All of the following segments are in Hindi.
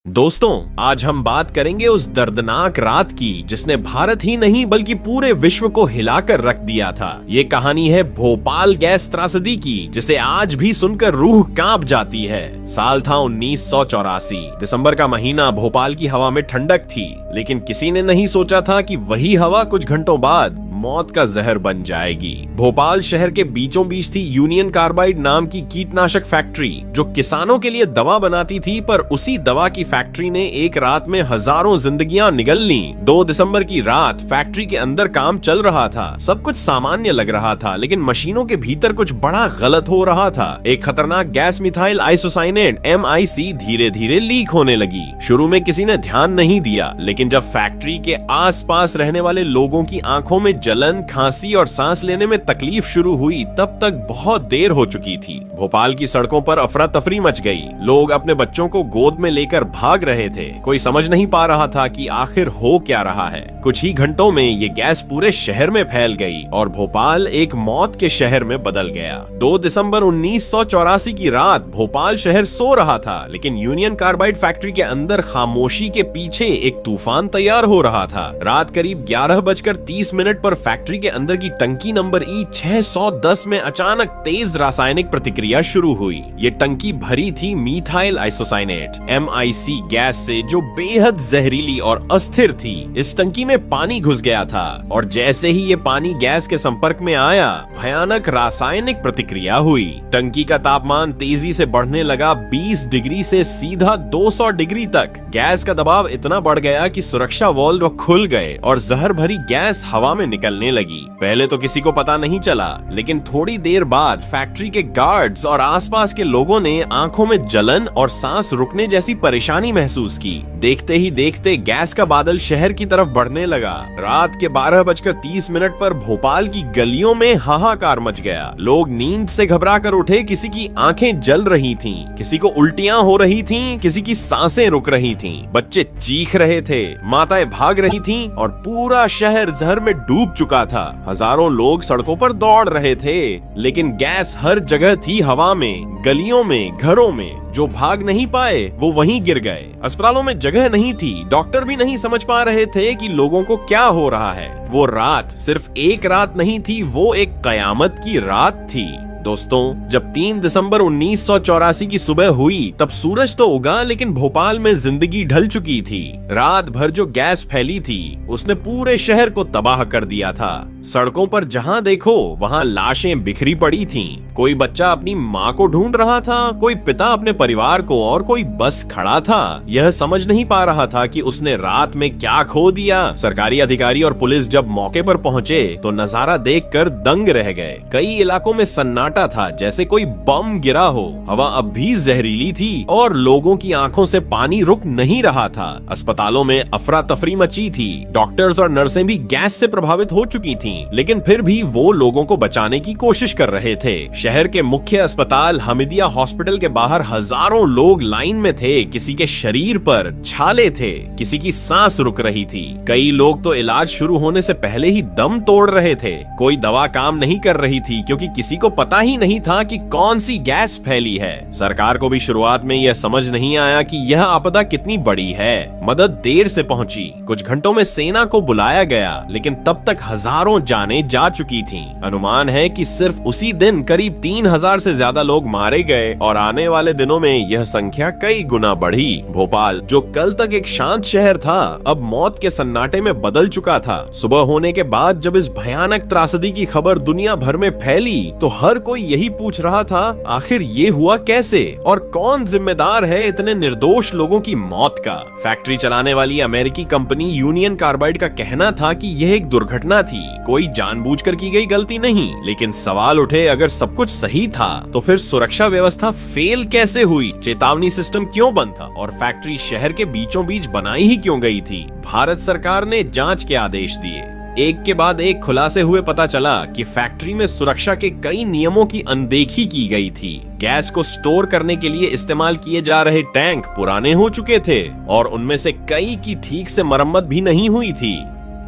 दोस्तों, आज हम बात करेंगे उस दर्दनाक रात की जिसने भारत ही नहीं बल्कि पूरे विश्व को हिलाकर रख दिया था। ये कहानी है भोपाल गैस त्रासदी की, जिसे आज भी सुनकर रूह कांप जाती है। साल था 1984। दिसंबर का महीना। भोपाल की हवा में ठंडक थी, लेकिन किसी ने नहीं सोचा था कि वही हवा कुछ घंटों बाद मौत का जहर बन जाएगी। भोपाल शहर के बीचों बीच थी यूनियन कार्बाइड नाम की कीटनाशक फैक्ट्री, जो किसानों के लिए दवा बनाती थी। पर उसी दवा की फैक्ट्री ने एक रात में हजारों जिंदगियां निगल ली। 2 दिसंबर की रात फैक्ट्री के अंदर काम चल रहा था। सब कुछ सामान्य लग रहा था, लेकिन मशीनों के भीतर कुछ बड़ा गलत हो रहा था। एक खतरनाक गैस मिथाइल आइसोसाइनेट MIC धीरे धीरे लीक होने लगी। शुरू में किसी ने ध्यान नहीं दिया, लेकिन जब फैक्ट्री के आसपास रहने वाले लोगों की आंखों में जलन, खांसी और सांस लेने में तकलीफ शुरू हुई, तब तक बहुत देर हो चुकी थी। भोपाल की सड़कों पर अफरा तफरी मच गई। लोग अपने बच्चों को गोद में लेकर भाग रहे थे। कोई समझ नहीं पा रहा था कि आखिर हो क्या रहा है। कुछ ही घंटों में ये गैस पूरे शहर में फैल गई और भोपाल एक मौत के शहर में बदल गया। 2 दिसंबर 1984 की रात भोपाल शहर सो रहा था, लेकिन यूनियन कार्बाइड फैक्ट्री के अंदर खामोशी के पीछे एक तूफान तैयार हो रहा था। रात करीब 11:30 पर फैक्ट्री के अंदर की टंकी नंबर E610 में अचानक तेज रासायनिक प्रतिक्रिया शुरू हुई। ये टंकी भरी थी मिथाइल आइसोसाइनेट MIC गैस से, जो बेहद जहरीली और अस्थिर थी। इस टंकी में पानी घुस गया था और जैसे ही ये पानी गैस के संपर्क में आया, भयानक रासायनिक प्रतिक्रिया हुई। टंकी का तापमान तेजी से बढ़ने लगा, 20 डिग्री से सीधा 200 डिग्री तक। गैस का दबाव इतना बढ़ गया कि सुरक्षा वाल्व खुल गए और जहर भरी गैस हवा में निकलने लगी। पहले तो किसी को पता नहीं चला, लेकिन थोड़ी देर बाद फैक्ट्री के गार्ड्स और आसपास के लोगों ने आंखों में जलन और सांस रुकने जैसी परेशानी महसूस की। देखते ही देखते गैस का बादल शहर की तरफ बढ़ने लगा। रात के 12:30 पर भोपाल की गलियों में हाहाकार मच गया। लोग नींद से घबरा कर उठे। किसी की आंखें जल रही थीं, किसी को उल्टियां हो रही थीं, किसी की सांसें रुक रही थीं। बच्चे चीख रहे थे, माताएं भाग रही थीं और पूरा शहर जहर में डूब चुका था। हजारों लोग सड़कों पर दौड़ रहे थे, लेकिन गैस हर जगह थी, हवा में, गलियों में, घरों में। जो भाग नहीं पाए वो वहीं गिर गए। अस्पतालों में जगह नहीं थी। डॉक्टर भी नहीं समझ पा रहे थे कि लोगों को क्या हो रहा है। वो रात सिर्फ एक रात नहीं थी, वो एक कयामत की रात थी। दोस्तों, जब 3 दिसंबर 1984 की सुबह हुई, तब सूरज तो उगा, लेकिन भोपाल में जिंदगी ढल चुकी थी। रात भर जो गैस फैली थी, उसने पूरे शहर को तबाह कर दिया था। सड़कों पर जहां देखो वहां लाशें बिखरी पड़ी थीं। कोई बच्चा अपनी माँ को ढूंढ रहा था, कोई पिता अपने परिवार को, और कोई बस खड़ा था, यह समझ नहीं पा रहा था कि उसने रात में क्या खो दिया। सरकारी अधिकारी और पुलिस जब मौके पर पहुंचे तो नजारा देखकर दंग रह गए। कई इलाकों में सन्नाटा था, जैसे कोई बम गिरा हो। हवा अब भी जहरीली थी और लोगों की आंखों से पानी रुक नहीं रहा था। अस्पतालों में अफरा तफरी मची थी। डॉक्टर्स और नर्सें भी गैस से प्रभावित हो चुकी थीं, लेकिन फिर भी वो लोगों को बचाने की कोशिश कर रहे थे। शहर के मुख्य अस्पताल हमीदिया हॉस्पिटल के बाहर हजारों लोग लाइन में थे। किसी के शरीर पर छाले थे, किसी की सांस रुक रही थी। कई लोग तो इलाज शुरू होने से पहले ही दम तोड़ रहे थे। कोई दवा काम नहीं कर रही थी, क्योंकि किसी को पता ही नहीं था कि कौन सी गैस फैली है। सरकार को भी शुरुआत में यह समझ नहीं आया कि यह आपदा कितनी बड़ी है। मदद देर से पहुंची। कुछ घंटों में सेना को बुलाया गया, लेकिन तब तक हजारों जानें जा चुकी थीं। अनुमान है कि सिर्फ उसी दिन करीब 3000 से ज्यादा लोग मारे गए और आने वाले दिनों में यह संख्या कई गुना बढ़ी। भोपाल, जो कल तक एक शांत शहर था, अब मौत के सन्नाटे में बदल चुका था। सुबह होने के बाद जब इस भयानक त्रासदी की खबर दुनिया भर में फैली, तो हर कोई यही पूछ रहा था, आखिर ये हुआ कैसे और कौन जिम्मेदार है इतने निर्दोष लोगों की मौत का। फैक्ट्री चलाने वाली अमेरिकी कंपनी यूनियन कार्बाइड का कहना था कि यह एक दुर्घटना थी, कोई जानबूझकर की गई गलती नहीं। लेकिन सवाल उठे, अगर सब कुछ सही था तो फिर सुरक्षा व्यवस्था फेल कैसे हुई? चेतावनी सिस्टम क्यों बंद था और फैक्ट्री शहर के बीचों बीच बनाई ही क्यों गई थी? भारत सरकार ने जांच के आदेश दिए। एक के बाद एक खुलासे हुए। पता चला कि फैक्ट्री में सुरक्षा के कई नियमों की अनदेखी की गई थी। गैस को स्टोर करने के लिए इस्तेमाल किए जा रहे टैंक पुराने हो चुके थे और उनमें से कई की ठीक से मरम्मत भी नहीं हुई थी।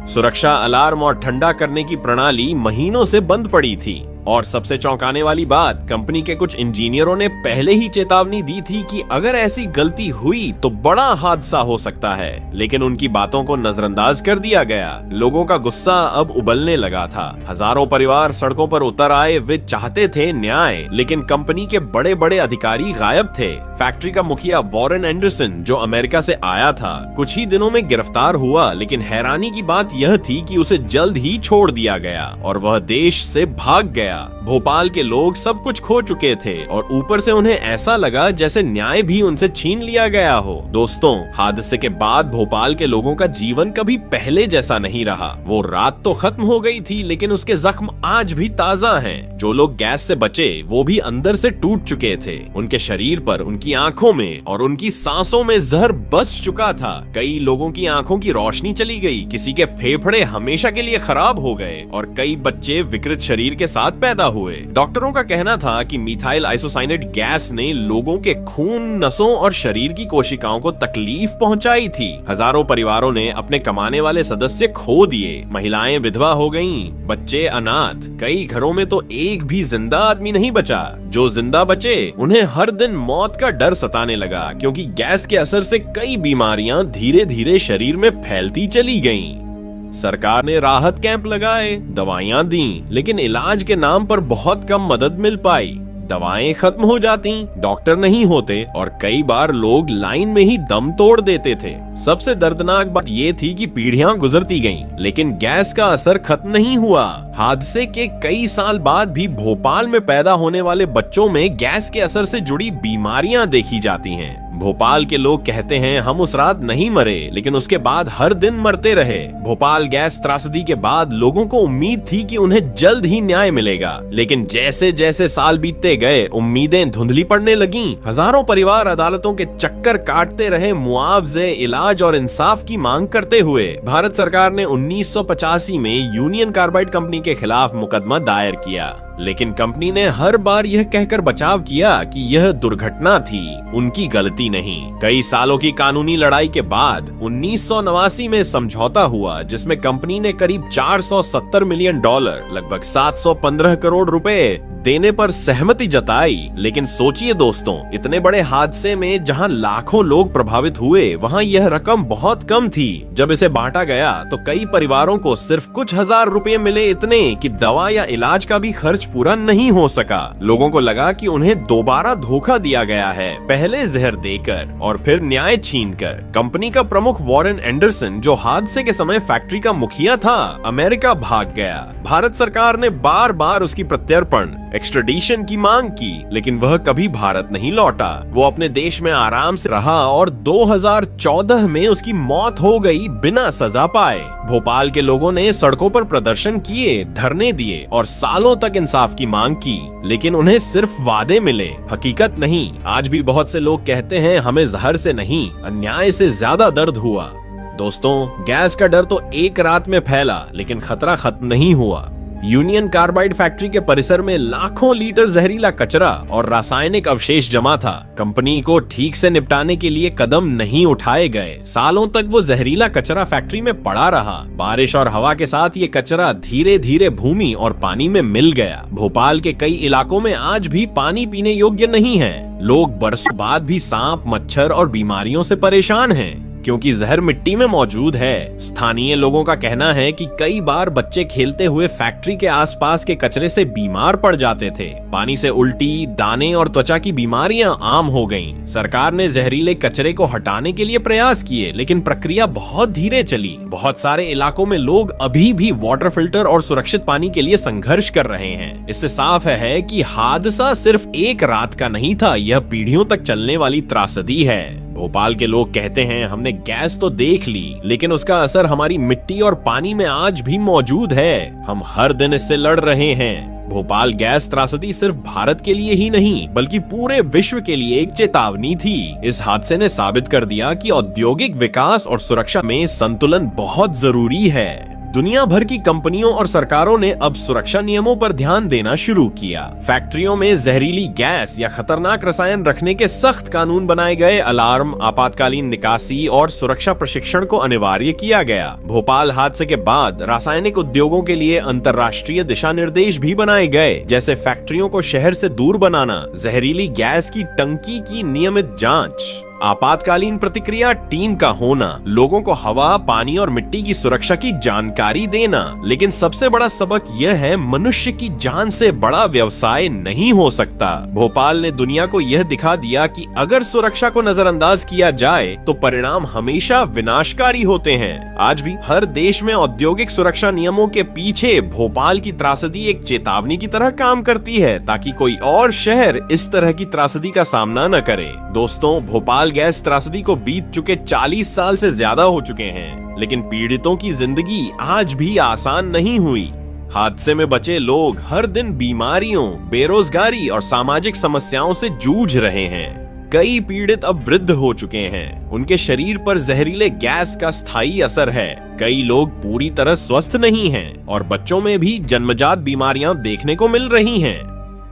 सुरक्षा अलार्म और ठंडा करने की प्रणाली महीनों से बंद पड़ी थी। और सबसे चौंकाने वाली बात, कंपनी के कुछ इंजीनियरों ने पहले ही चेतावनी दी थी कि अगर ऐसी गलती हुई तो बड़ा हादसा हो सकता है, लेकिन उनकी बातों को नजरअंदाज कर दिया गया। लोगों का गुस्सा अब उबलने लगा था। हजारों परिवार सड़कों पर उतर आए। वे चाहते थे न्याय, लेकिन कंपनी के बड़े बड़े अधिकारी गायब थे। फैक्ट्री का मुखिया वॉरेन एंडरसन, जो अमेरिका से आया था, कुछ ही दिनों में गिरफ्तार हुआ, लेकिन हैरानी की बात यह थी कि उसे जल्द ही छोड़ दिया गया और वह देश से भाग गया। भोपाल के लोग सब कुछ खो चुके थे और ऊपर से उन्हें ऐसा लगा जैसे न्याय भी उनसे छीन लिया गया हो। दोस्तों, हादसे के बाद भोपाल के लोगों का जीवन कभी पहले जैसा नहीं रहा। वो रात तो खत्म हो गई थी, लेकिन उसके जख्म आज भी ताजा हैं। जो लोग गैस से बचे वो भी अंदर से टूट चुके थे। उनके शरीर पर, उनकी आंखों में और उनकी सांसों में जहर बस चुका था। कई लोगों की आंखों की रोशनी चली गई, किसी के फेफड़े हमेशा के लिए खराब हो गए और कई बच्चे विकृत शरीर के साथ पैदा हुए। डॉक्टरों का कहना था कि मिथाइल आइसोसाइनेट गैस ने लोगों के खून, नसों और शरीर की कोशिकाओं को तकलीफ पहुंचाई थी। हजारों परिवारों ने अपने कमाने वाले सदस्य खो दिए। महिलाएं विधवा हो गईं, बच्चे अनाथ। कई घरों में तो एक भी जिंदा आदमी नहीं बचा। जो जिंदा बचे उन्हें हर दिन मौत का डर सताने लगा, क्योंकि गैस के असर से कई बीमारियां धीरे धीरे शरीर में फैलती चली गईं। सरकार ने राहत कैंप लगाए, दवाइयां दी, लेकिन इलाज के नाम पर बहुत कम मदद मिल पाई। दवाएं खत्म हो जाती, डॉक्टर नहीं होते और कई बार लोग लाइन में ही दम तोड़ देते थे। सबसे दर्दनाक बात ये थी कि पीढ़ियां गुजरती गईं, लेकिन गैस का असर खत्म नहीं हुआ। हादसे के कई साल बाद भी भोपाल में पैदा होने वाले बच्चों में गैस के असर से जुड़ी बीमारियां देखी जाती हैं। भोपाल के लोग कहते हैं, हम उस रात नहीं मरे, लेकिन उसके बाद हर दिन मरते रहे। भोपाल गैस त्रासदी के बाद लोगों को उम्मीद थी कि उन्हें जल्द ही न्याय मिलेगा, लेकिन जैसे जैसे साल बीतते गए उम्मीदें धुंधली पड़ने लगीं। हजारों परिवार अदालतों के चक्कर काटते रहे, मुआवजे, इलाज और इंसाफ की मांग करते हुए। भारत सरकार ने 1985 में यूनियन कार्बाइड कंपनी के खिलाफ मुकदमा दायर किया, लेकिन कंपनी ने हर बार यह कहकर बचाव किया कि यह दुर्घटना थी, उनकी गलती नहीं। कई सालों की कानूनी लड़ाई के बाद 1989 में समझौता हुआ, जिसमें कंपनी ने करीब $470 मिलियन, लगभग 715 करोड़ रुपए देने पर सहमति जताई। लेकिन सोचिए दोस्तों, इतने बड़े हादसे में जहां लाखों लोग प्रभावित हुए, वहां यह रकम बहुत कम थी। जब इसे बांटा गया तो कई परिवारों को सिर्फ कुछ हजार रुपए मिले, इतने कि दवा या इलाज का भी खर्च पूरा नहीं हो सका। लोगों को लगा कि उन्हें दोबारा धोखा दिया गया है, पहले जहर देकर और फिर न्याय छीनकर। कंपनी का प्रमुख वॉरेन एंडरसन, जो हादसे के समय फैक्ट्री का मुखिया था, अमेरिका भाग गया। भारत सरकार ने बार बार उसकी प्रत्यर्पण, एक्स्ट्रेडिशन की मांग की, लेकिन वह कभी भारत नहीं लौटा। वो अपने देश में आराम से रहा और 2014 में उसकी मौत हो गई बिना सजा पाए। भोपाल के लोगों ने सड़कों पर प्रदर्शन किए, धरने दिए और सालों तक इंसाफ की मांग की, लेकिन उन्हें सिर्फ वादे मिले, हकीकत नहीं। आज भी बहुत से लोग कहते हैं, हमें जहर से नहीं, अन्याय से ज्यादा दर्द हुआ। दोस्तों, गैस का डर तो एक रात में फैला, लेकिन खतरा खत्म नहीं हुआ। यूनियन कार्बाइड फैक्ट्री के परिसर में लाखों लीटर जहरीला कचरा और रासायनिक अवशेष जमा था। कंपनी को ठीक से निपटाने के लिए कदम नहीं उठाए गए। सालों तक वो जहरीला कचरा फैक्ट्री में पड़ा रहा। बारिश और हवा के साथ ये कचरा धीरे धीरे भूमि और पानी में मिल गया। भोपाल के कई इलाकों में आज भी पानी पीने योग्य नहीं है। लोग बरसों बाद भी सांप, मच्छर और बीमारियों से परेशान हैं, क्योंकि जहर मिट्टी में मौजूद है। स्थानीय लोगों का कहना है कि कई बार बच्चे खेलते हुए फैक्ट्री के आसपास के कचरे से बीमार पड़ जाते थे। पानी से उल्टी, दाने और त्वचा की बीमारियां आम हो गईं। सरकार ने जहरीले कचरे को हटाने के लिए प्रयास किए, लेकिन प्रक्रिया बहुत धीरे चली। बहुत सारे इलाकों में लोग अभी भी वाटर फिल्टर और सुरक्षित पानी के लिए संघर्ष कर रहे हैं। इससे साफ है कि हादसा सिर्फ एक रात का नहीं था, यह पीढ़ियों तक चलने वाली त्रासदी है। भोपाल के लोग कहते हैं, हमने गैस तो देख ली, लेकिन उसका असर हमारी मिट्टी और पानी में आज भी मौजूद है। हम हर दिन इससे लड़ रहे हैं। भोपाल गैस त्रासदी सिर्फ भारत के लिए ही नहीं, बल्कि पूरे विश्व के लिए एक चेतावनी थी। इस हादसे ने साबित कर दिया कि औद्योगिक विकास और सुरक्षा में संतुलन बहुत जरूरी है। दुनिया भर की कंपनियों और सरकारों ने अब सुरक्षा नियमों पर ध्यान देना शुरू किया। फैक्ट्रियों में जहरीली गैस या खतरनाक रसायन रखने के सख्त कानून बनाए गए, अलार्म, आपातकालीन निकासी और सुरक्षा प्रशिक्षण को अनिवार्य किया गया। भोपाल हादसे के बाद रासायनिक उद्योगों के लिए अंतर्राष्ट्रीय दिशा निर्देश भी बनाए गए, जैसे फैक्ट्रियों को शहर से दूर बनाना, जहरीली गैस की टंकी की नियमित जांच, आपातकालीन प्रतिक्रिया टीम का होना, लोगों को हवा, पानी और मिट्टी की सुरक्षा की जानकारी देना। लेकिन सबसे बड़ा सबक यह है, मनुष्य की जान से बड़ा व्यवसाय नहीं हो सकता। भोपाल ने दुनिया को यह दिखा दिया कि अगर सुरक्षा को नजरअंदाज किया जाए तो परिणाम हमेशा विनाशकारी होते हैं। आज भी हर देश में औद्योगिक सुरक्षा नियमों के पीछे भोपाल की त्रासदी एक चेतावनी की तरह काम करती है, ताकि कोई और शहर इस तरह की त्रासदी का सामना न करे। दोस्तों, भोपाल गैस त्रासदी को बीत चुके 40 साल से ज्यादा हो चुके हैं, लेकिन पीड़ितों की जिंदगी आज भी आसान नहीं हुई। हादसे में बचे लोग हर दिन बीमारियों, बेरोजगारी और सामाजिक समस्याओं से जूझ रहे हैं। कई पीड़ित अब वृद्ध हो चुके हैं, उनके शरीर पर जहरीले गैस का स्थायी असर है। कई लोग पूरी तरह स्वस्थ नहीं हैं और बच्चों में भी जन्मजात बीमारियां देखने को मिल रही हैं।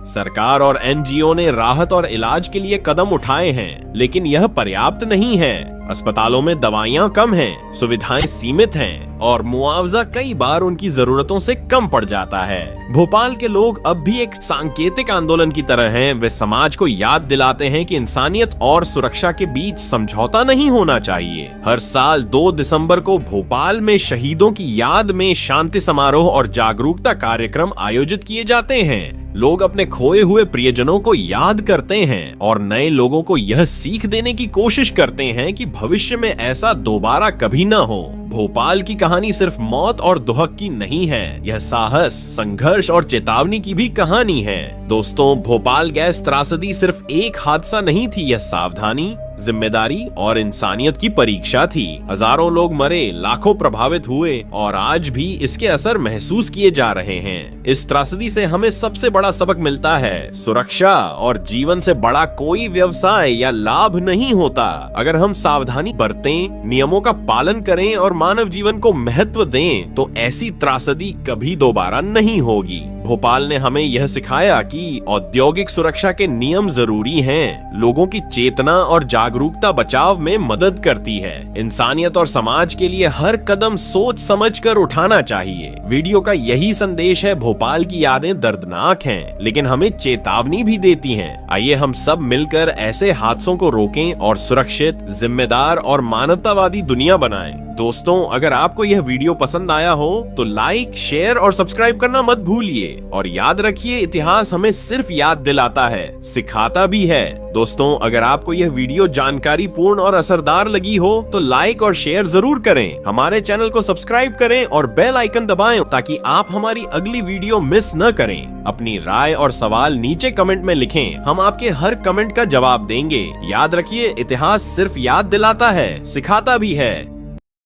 सरकार और एनजीओ ने राहत और इलाज के लिए कदम उठाए हैं, लेकिन यह पर्याप्त नहीं है। अस्पतालों में दवाइयां कम हैं, सुविधाएं सीमित हैं और मुआवजा कई बार उनकी जरूरतों से कम पड़ जाता है। भोपाल के लोग अब भी एक सांकेतिक आंदोलन की तरह हैं। वे समाज को याद दिलाते हैं कि इंसानियत और सुरक्षा के बीच समझौता नहीं होना चाहिए। हर साल 2 दिसंबर को भोपाल में शहीदों की याद में शांति समारोह और जागरूकता कार्यक्रम आयोजित किए जाते हैं। लोग अपने खोए हुए प्रियजनों को याद करते हैं और नए लोगों को यह सीख देने की कोशिश करते हैं कि भविष्य में ऐसा दोबारा कभी न हो। भोपाल की कहानी सिर्फ मौत और दुहक की नहीं है, यह साहस, संघर्ष और चेतावनी की भी कहानी है। दोस्तों, भोपाल गैस त्रासदी सिर्फ एक हादसा नहीं थी, यह सावधानी, जिम्मेदारी और इंसानियत की परीक्षा थी। हजारों लोग मरे, लाखों प्रभावित हुए और आज भी इसके असर महसूस किए जा रहे हैं। इस त्रासदी से हमें सबसे बड़ा सबक मिलता है, सुरक्षा और जीवन से बड़ा कोई व्यवसाय या लाभ नहीं होता। अगर हम सावधानी बरतें, नियमों का पालन करें और मानव जीवन को महत्व दें, तो ऐसी त्रासदी कभी दोबारा नहीं होगी। भोपाल ने हमें यह सिखाया कि औद्योगिक सुरक्षा के नियम जरूरी हैं, लोगों की चेतना और जागरूकता बचाव में मदद करती है। इंसानियत और समाज के लिए हर कदम सोच समझकर उठाना चाहिए। वीडियो का यही संदेश है, भोपाल की यादें दर्दनाक हैं, लेकिन हमें चेतावनी भी देती हैं। आइए हम सब मिलकर ऐसे हादसों को रोकें और सुरक्षित, जिम्मेदार और मानवतावादी दुनिया बनाएं। दोस्तों, अगर आपको यह वीडियो पसंद आया हो तो लाइक, शेयर और सब्सक्राइब करना मत भूलिए। और याद रखिए, इतिहास हमें सिर्फ याद दिलाता है, सिखाता भी है। दोस्तों, अगर आपको यह वीडियो जानकारी पूर्ण और असरदार लगी हो तो लाइक और शेयर जरूर करें। हमारे चैनल को सब्सक्राइब करें और बेल आइकन दबाएं ताकि आप हमारी अगली वीडियो मिस न करें। अपनी राय और सवाल नीचे कमेंट में लिखें, हम आपके हर कमेंट का जवाब देंगे। याद रखिए, इतिहास सिर्फ याद दिलाता है, सिखाता भी है।